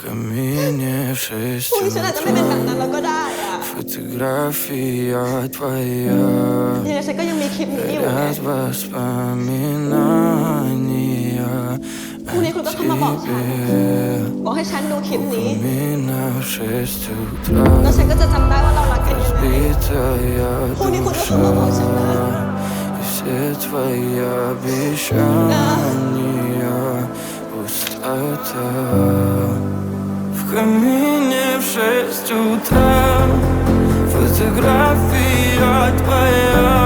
камине в 6 พรุ่งนี้ฉันอาจจะไม่เป็นแบบนั้นแล้วก็ได้อะ Фотография твоя ยังไงฉันก็ยังมีคลิปนี้อยู่ไง Горят воспоминания พรุ่งนี้คุณก็เข้ามาบอกฉัน บอกให้ฉันดูคลิปนี้ Камина в 6 утра แล้วฉันก็จะจำได้ว่าเรารักกันยังไง Разбитая พรุ่งนี้คุณก็เข้ามาบอกฉันนะ И все твои обещания Пустота В камине в 6 утра Фотография твоя